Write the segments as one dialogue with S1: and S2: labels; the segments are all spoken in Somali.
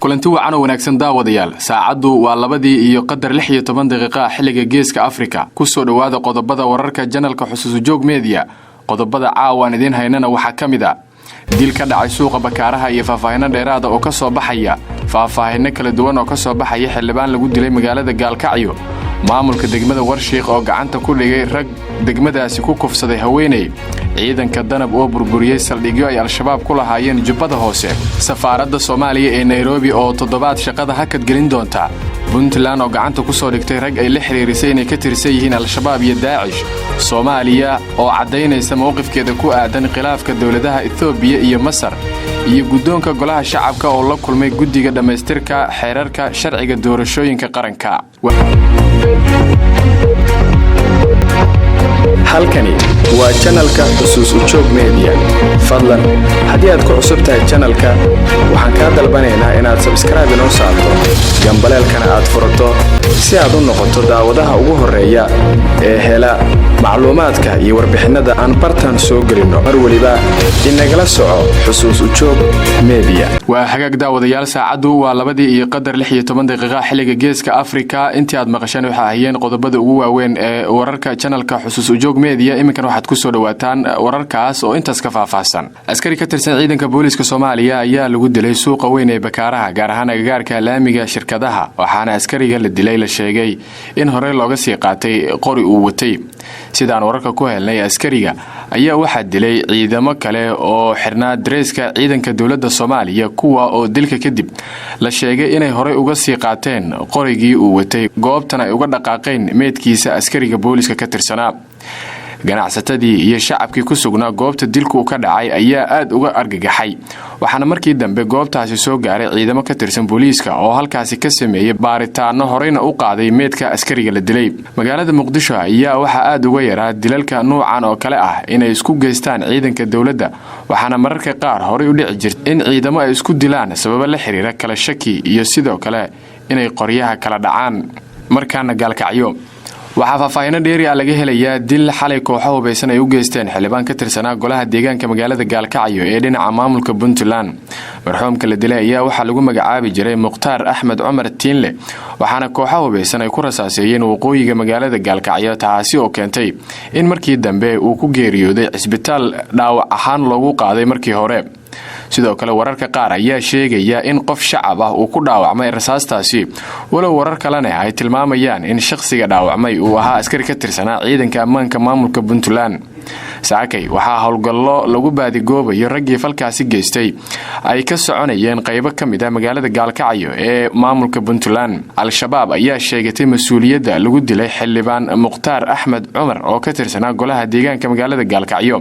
S1: kulanti wacan oo wanaagsan daawadayaal saacadu waa 2:16 daqiiqo xilliga geeska Afrika ku soo dhawaada qodobada wararka janalka xusuus joog media qodobada caawan idin haynana waxa kamida dil ka dhacay suuqa bakaaraha iyo faahfaahin dheeraad oo ka soo baxaya faahfaahin kala duwan oo ka soo baxaya xildhibaan lagu dilay magaalada Gaalkacyo maamulka degmada Warshiiq oo gacanta ku dhigay rag degmadaasi ku kufsaday haweeney ciidanka danab oo burburiyay saldhigyo ay al-shabaab ku lahaayeen Jubbada Hoose safaaradda Soomaaliya ee Nairobi oo toddobaad shaqada hakad gelin doonta Puntland oo gacanta ku soo dhigtay rag ay la xiriirisay inay ka tirsan yihiin al-shabaab iyo Daacish Soomaaliya oo cadeynaysa mowqifkeeda ku aadan khilaafka dawladaha Itoobiya iyo Masar iyo guddoonka golaha shacabka oo la kulmay guddiga dhameystirka xeerarka sharciga doorashooyinka qaranka halkani waa channelka xusuus joog media fadlan hadii aad ku cusub tahay channelka waxaan ka dalbanaynaa inaad subscribe inoo saarto gambaleelkana aad furato si aad u noqoto daawadaha ugu horeeya ee hela macluumaadka iyo warbixinada aan bartan soo gelino mar waliba inagala soco xusuus joog media waa hagaag daawadayaal saacadu waa 2:16 daqiiqo xilliga geeska Afrika intii aad maqasheen waxa ahayeen qodobada ugu waaweyn ee wararka channelka xusuus joog media iminkan waxaad ku soo dhawaataan wararkaas oo intaas ka faahfaahsan askari ka tirsan ciidanka booliska Soomaaliya ayaa lagu dilay suuqa weyn ee bakaaraha gaar ahaan agagaarka laamiga shirkadaha waxaana askariga la dilay la sheegay in hore looga sii qaatay qori uu watay sidaan wararka ku helnay askariga ayaa waxa dilay ciidamo kale oo xirnaa dreeska ciidanka dawladda Soomaaliya kuwa oo dilka kadib la sheegay inay hore uga sii qaateen qorigii uu watay goobtan ay uga dhaqaaqeen meedkiisa askariga booliska ka tirsanaa ganacsatadii iyo shacabkii ku sugnaa goobta dilku ka dhacay ayaa aad uga argagaxay waxaana markii dambe goobtaasi soo gaaray ciidamo ka tirsan booliiska oo halkaasi ka sameeyay baaritaano horeyna u qaaday meedka askariga la dilay magaalada Muqdisho ayaa waxa aad uga yaraa dilalka noocan oo kale ah inay isku geystaan ciidanka dawladda waxaana mararka qaar horey u dhici jirtay in ciidamo ay isku dilaan sabab la xiriira kala shaki iyo sidoo kale inay qoryaha kala dhacaan markaana Gaalkacyo waxa faahfaahin dheeri ah laga helayaa dil xalay kooxo hubeysan ay u geysteen xildhibaan ka tirsanaa golaha deegaanka magaalada Gaalkacyo ee dhinaca maamulka Puntland marxuumka la dilay ayaa waxa lagu magacaabi jiray Muqtaar Axmed Cumar Tiinle waxaana kooxo hubeysan ay ku rasaaseeyeen waqooyiga magaalada Gaalkacyo taasi oo keentay in markii dambe uu ku geeriyooday isbitaal dhaawac ahaan loogu qaaday markii hore sidoo kale wararka qaar ayaa sheegaya in qof shacab ah uu ku dhaawacmay rasaastaasi walow warar kalena ay tilmaamayaan in shakhsiga dhaawacmay uu ahaa askari ka tirsanaa ciidanka ammaanka maamulka Puntland saakay waxa howlgallo lagu baadigoobayo raggii falkaasi geystay ay ka soconayeen qaybo kamid ah magaalada Gaalkacyo ee maamulka Puntland al-shabaab ayaa sheegatay mas'uuliyadda lagu dilay xildhibaan Muqtaar Axmed Cumar oo ka tirsanaa golaha deegaanka magaalada Gaalkacyo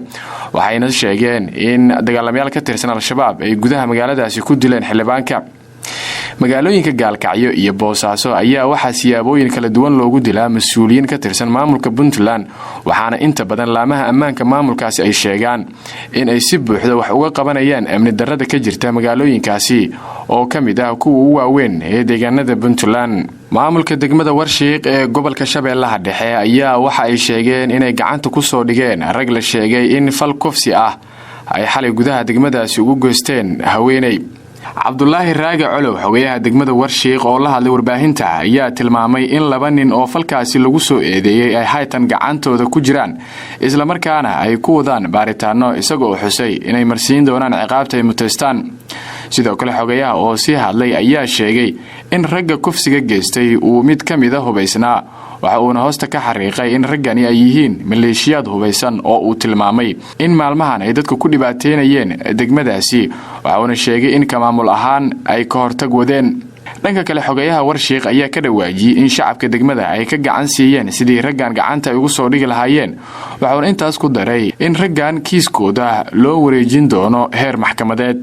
S1: waxayna sheegeen in dagaalamayaal ka tirsan al-shabaab ay gudaha magaaladaasi ku dileen xildhibaanka magaalooyinka Gaalkacyo iyo Boosaaso ayaa waxa siyaabooyin kala duwan loogu dilaa mas'uuliyiin ka tirsan maamulka Puntland waxaana inta badan laamaha ammaanka maamulkaasi ay sheegaan in ay si buuxda wax uga qabanayaan amni darrada ka jirta magaalooyinkaasi oo kamid ah kuwa ugu waaweyn ee deegaanada Puntland maamulka degmada Warshiiq ee gobolka Shabeellaha Dhexe ayaa waxa ay sheegeen inay gacanta ku soo dhigeen rag la sheegay in fal kufsi ah ay xalay gudaha degmadaasi ugu goysteen haweeney Cabdullaahi Raage Colow xogayaha degmada Warshiiq oo la hadlay warbaahinta ayaa tilmaamay in 2 nin oo falkaasi lagu soo eedeeyay ay haytan gacantooda ku jiraan isla markaana ay ku wadaan baaritaano isagoo xusay inay marsiin doonaan ciqaabta ay muteystaan sidoo kale xogayaha oo si hadlay ayaa sheegay in ragga kufsiga geystay uu mid kamid ah hubeysnaa waxa uu hoosta ka xariiqay in raggani ay yihiin maleeshiyad hubeysan oo uu tilmaamay in maalmahan ay dadku ku dhibaateynayeen degmadaasi waxa uu sheegay in maamul ahaan ay ka hortag wadeen dhanka kale xogayaha Warshiiq ayaa ka dhawaajiyay in shacabka degmada ay ka gacan siiyeen sidii raggan gacanta ugu soo dhigi lahaayeen waxa uu intaas ku daray in raggan kiiskooda loo wareejin doono heer maxkamadeed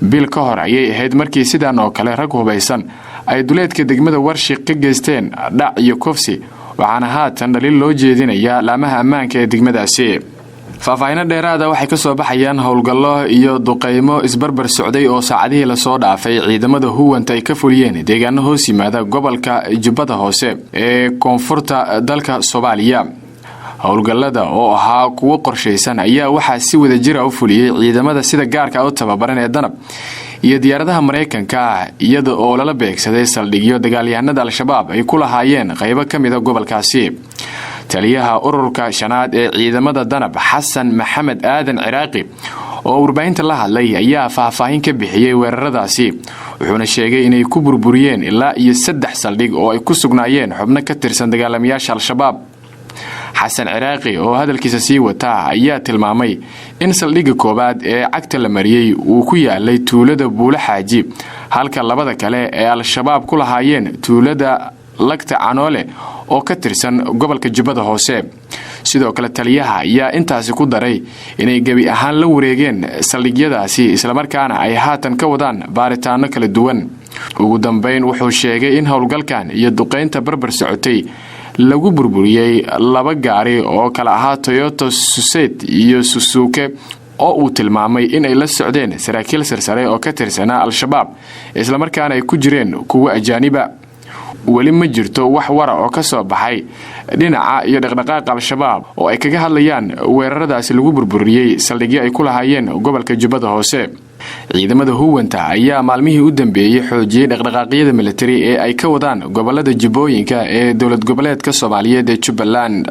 S1: bil ka hor ayay ahayd markii sidaan oo kale rag hubeysan ay duleedka degmada Warshiiq ka geysteen dhac iyo kufsi waxaana haatan dhaliil loo jeedinayaa laamaha ammaanka ee degmadaasi faahfaahin dheeraad ah waxay ka soo baxayaan howlgallo iyo duqeymo isbarbar socday oo saacadihii la soo dhaafay ciidamada huwanta ay ka fuliyeen deegaano hoos yimaada gobolka Jubbada Hoose ee koonfurta dalka Soomaaliya howlgallada oo ahaa kuwa qorsheysan ayaa waxa si wada jir ah u fuliyay ciidamada sida gaarka u tababaran ee danab iyo diyaaradaha Mareykanka iyada oo lala beegsaday saldhigyo dagaalyahanada al-shabaab ay ku lahaayeen qaybo kamid ah gobolkaasi. taliyaha ururka shanaad ee ciidamada danab Xasan Maxamed Aadan Ciraaqi oo warbaahinta la hadlay ayaa faahfaahin ka bixiyay weeraradaasi, wuxuuna sheegay inay ku burburiyeen ilaa iyo 3 saldhig oo ay ku sugnaayeen xubno ka tirsan dagaalamayaasha al-shabaab. xasan Ciraaqi oo hadalkiisa sii wata ayaa tilmaamay in saldhigga koobaad ee cagta la mariyay uu ku yaalay tuulada Buula Xaaji, halka labada kale ee al-shabaab ku lahaayeen tuulada Lagta Canoole oo ka tirsan gobolka Jubbada Hoose. sidoo kale taliyaha ayaa intaasi ku daray inay gabi ahaan la wareegeen saldhigyadaasi isla markaana ay haatan ka wadaan baaritaano kala duwan. ugu dambeyn wuxuu sheegay in howlgalkan iyo duqeynta barbar socotay lagu burburiyay 2 gaari oo kala ahaa Toyota Suset iyo Suzuki oo uu tilmaamay in ay la socdeen saraakiil sarsare oo ka tirsanaa al-shabaab isla markaana ay ku jireen kuwa ajaaniba. weli ma jirto wax wara oo ka soo baxay dhinaca iyo dhaqdhaqaaqa al-shabaab oo ay kaga hadlayaan weeraradaasi lagu burburiyay saldhigyo ay ku lahaayeen gobolka Jubbada Hoose. ciidamada huwanta ayaa maalmihii u dambeeyay xoojiyay dhaqdhaqaaqyada military ee ay ka wadaan gobolada Jubbooyinka ee dowlad goboleedka Soomaaliyeed ee Jubbaland.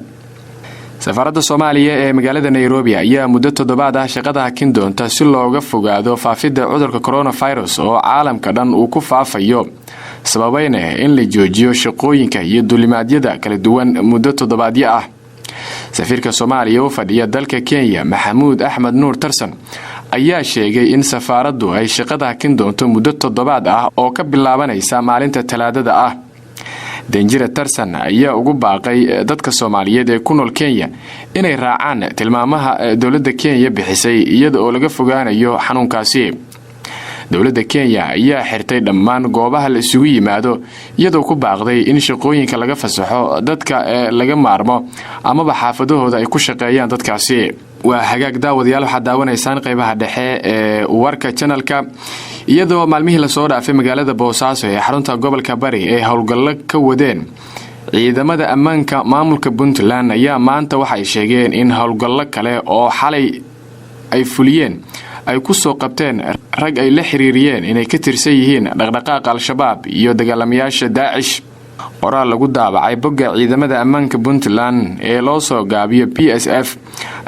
S1: safaarada Soomaaliya ee magaalada Nairobi ayaa muddo 7 ah shaqada hakin doonta si looga fogaado faafidda cudurka coronavirus oo caalamka dhan uu ku faafayo, sababayna in la joojiyo shaqooyinka iyo duulimaadyada kala duwan muddo 7 ah. safiirka Soomaaliya oo fadhiya dalka Kenya Maxamuud Axmed Nuur Tarsan ayaa sheegay in safaaradu ay shaqada hakin doonto muddo 7 ah oo ka bilaabanaysa maalinta Talaadada ah. Danjira Tarsan ayaa ugu baaqay dadka Soomaaliyeed ee ku nool Kenya inay raacaan tilmaamaha dawladda Kenya bixisay iyada oo laga fogaanayo xanuunkaasi. dawladda Kenya ayaa xirtay dhammaan goobaha la isugu yimaado iyadoo ku baaqday in shaqooyinka laga fasaxo dadka laga maarmo amaba xaafadahooda ay ku shaqeeyaan dadkaasi. waa hagaag daawadayaal waxaad daawanaysaan qaybaha dhexe ee warka channelka. iyadoo maalmihii la soo dhaafay magaalada Boosaaso ee xarunta gobolka Bari ee howlgallo ka wadeen ciidamada ammaanka maamulka Puntland ayaa maanta waxay sheegeen in howlgallo kale oo xalay ay fuliyeen ay ku soo qabteen rag ay la xiriiriyeen inay ka tirsan yihiin dhaqdhaqaaqa al-shabaab iyo dagaalamayaasha Daacish. qoraal lagu daabacay bogga ciidamada ammaanka Puntland ee loo soo gaabiyo PSF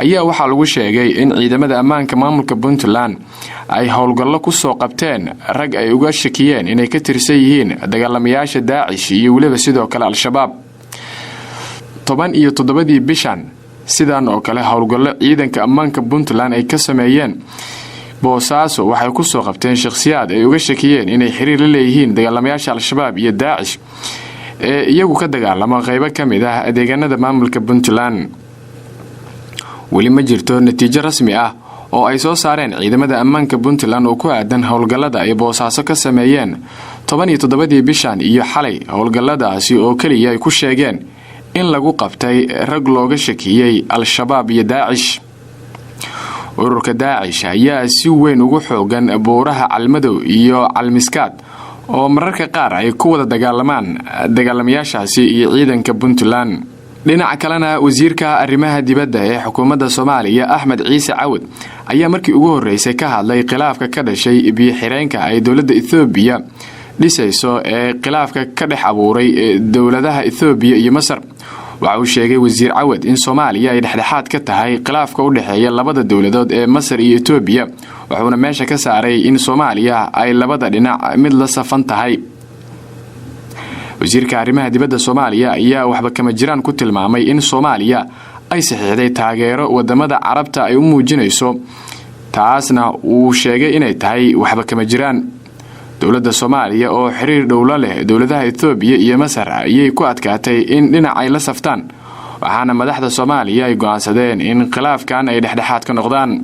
S1: ayaa waxaa lagu sheegay in ciidamada ammaanka maamulka Puntland ay howlgallo ku soo qabteen rag ay uga shakiyeen inay ka tirsan yihiin dagaalamayaasha Daacish iyo waliba sidoo kale al-shabaab. 17 bishan sidan oo kale howlgallo ciidanka ammaanka Puntland ay ka sameeyeen Boosaaso waxay ku soo qabteen shakhsiyaad ay uga shakiyeen inay xiriir la leeyihiin dagaalamayaasha al-shabaab iyo Daacish ee iyagu ka dagaalama qaybo kamid ah deegaanada maamulka Puntland. weli ma jirto natiijo rasmi ah oo ay soo saareen ciidamada ammaanka Puntland oo ku aadan howlgallada ay Boosaaso ka sameeyeen 17 bishan iyo xalay. howlgalladaasi oo kaliya ay ku sheegeen in lagu qabtay rag looga shakiyay al-shabaab iyo Daacish. ururka Daacish ayaa si weyn ugu xoogan buuraha Calmadow iyo Calmiskaad oo mararka qaar ay ku wada dagaalamaan dagaalamayaashaasi iyo ciidanka Puntland. dhinaca kalena wasiirka arrimaha dibadda ee xukuumadda Soomaaliya Axmed Ciise Cawad ayaa markii ugu horeysay ka hadlay khilaafka ka dhashay biyo-xireenka ay dawladda Itoobiya dhisayso ee khilaafka ka dhex abuuray dawladaha Itoobiya iyo Masar. waxa uu sheegay wasiir Cawad in Soomaaliya ay dhexdhexaad ka tahay khilaafka u dhaxeeya labada dawladood ee Masar iyo Itoobiya, wuxuuna meesha ka saaray in Soomaaliya ay labada dhinac mid la safan tahay. wasiirka arrimaha dibadda Soomaaliya ayaa waxba kama jiraan ku tilmaamay in Soomaaliya ay saxiixday taageero wadamada Carabta ay u muujinayso, taasna uu sheegay inay tahay waxba kama jiraan. dawladda Soomaaliya oo xiriir dhow la leh dawladaha Itoobiya iyo Masar ayay ku adkaatay in dhinac ay la saftaan, waxaana madaxda Soomaaliya ay go'aansadeen in khilaafkan ay dhexdhexaad ka noqdaan.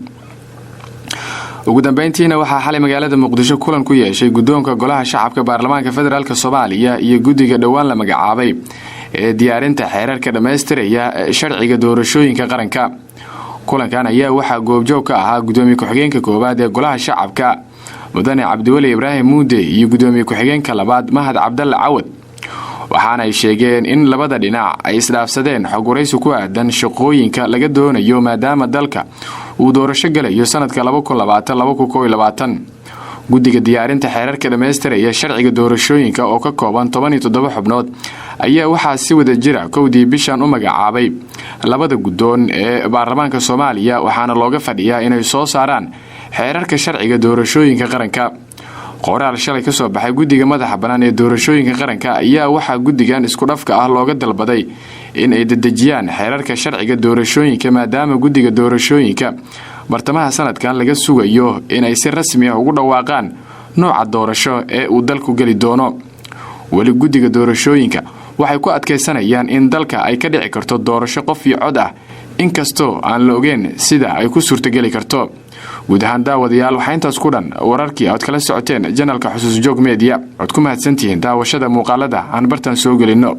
S1: ugu dambeyntiina waxaa xalay magaalada Muqdisho kulan ku yeeshay gudoonka golaha shacabka baarlamaanka federaalka Soomaaliya iyo guddiga dhawaan la magacaabay ee diyaarinta xeerarka dhameystiraya sharciga doorashooyinka qaranka. kulankan ayaa waxaa goobjoog ka ahaa gudoomiye ku-xigeenka koowaad ee golaha shacabka mudane Cabdiwali Ibraahim Muude iyo gudoomiye ku-xigeenka labaad Mahad Cabdalle Cawad, waxaana ay sheegeen in labada dhinac ay isdhaafsadeen xog waraysi ku aadan shaqooyinka laga doonayo maadaama dalka uu doorasho galayo sanadka 2020-2021. guddiga diyaarinta xeerarka dhammaystiraya sharciga doorashooyinka oo ka kooban 17 xubnood ayaa waxaa si wada jira kowdii bishan u magacaabay labada guddoon ee baarlamaanka Soomaaliya waxaana looga fadhiyaa inay soo saaraan xeerarka sharciga doorashooyinka qaranka. qoraal shalay ka soo baxay guddiga madaxa bannaan ee doorashooyinka qaranka ayaa waxaa guddigan isku dhafka ah looga dalbaday in ay dedejiyaan xeerarka sharciga doorashooyinka maadaama guddiga doorashooyinka bartamaha sanadkan laga sugayo in ay si rasmi ah ugu dhawaaqaan nooca doorasho ee uu dalku gali doono. wali guddiga doorashooyinka waxay ku adkeysanayaan in dalka ay ka dhici karto doorasho qof iyo cod ah inkastoo aan la ogeyn sida ay ku suurtageli karto. guud ahaan daawadayaal waxaa intaas ku dhan wararkii aad kala socoteen janalka Xusuus Joog Media. cod ku mahadsantihiin daawashada muuqaalada aan bartan soo gelino.